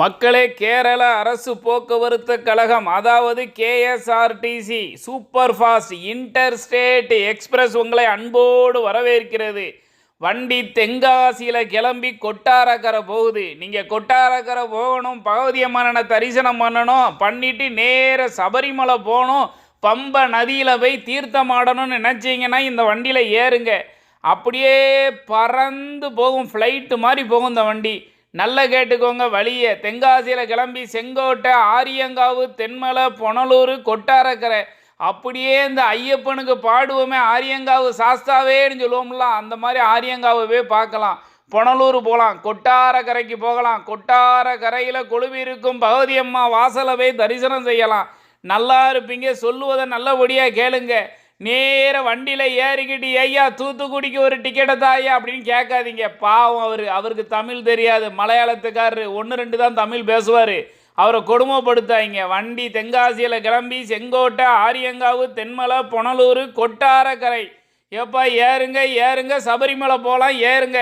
மக்களே, கேரள அரசு போக்குவரத்து கழகம், அதாவது KSRTC super fast interstate express உங்களை அன்போடு வரவேற்கிறது. வண்டி தென்காசியில் கிளம்பி கொட்டாரக்கரை போகுது. நீங்கள் கொட்டாரக்கரை போகணும், பகவதியம்மனை தரிசனம் பண்ணிட்டு நேர சபரிமலை போகணும், பம்பை நதியில் போய் தீர்த்தமாடணும்னு நினச்சிங்கன்னா இந்த வண்டியில் ஏறுங்க. அப்படியே பறந்து போகும், ஃப்ளைட்டு மாதிரி போகும் இந்த வண்டி. நல்லா கேட்டுக்கோங்க. வழியை தென்காசியில் கிளம்பி செங்கோட்டை, ஆரியங்காவு, தென்மலை, புனலூர், கொட்டாரக்கரை, அப்படியே இந்த ஐயப்பனுக்கு பாடுவோமே ஆரியங்காவு சாஸ்தாவேன்னு சொல்லுவோம்ல, அந்த மாதிரி ஆரியங்காவே பார்க்கலாம். புனலூர் போகலாம், கொட்டாரக்கரைக்கு போகலாம். கொட்டாரக்கரையில் கொழுவி இருக்கும் பகவதி அம்மா வாசலை போய் தரிசனம் செய்யலாம். நல்லா இருப்பீங்க. சொல்லுவதை நல்லபடியாக கேளுங்க. நேர வண்டியில் ஏறிக்கிட்டு ஐயா தூத்துக்குடிக்கு ஒரு டிக்கெட்டை தாயா அப்படின்னு கேட்காதீங்க. பாவம், அவருக்கு தமிழ் தெரியாது, மலையாளத்துக்காரரு, 1-2 தான் தமிழ் பேசுவார். அவரை கொடுமைப்படுத்தாங்க. வண்டி தென்காசியில் கிளம்பி செங்கோட்டை, ஆரியங்காவு, தென்மலை, புனலூர், கொட்டாரக்கரை. எப்பா ஏறுங்க ஏறுங்க, சபரிமலை போகலாம், ஏறுங்க.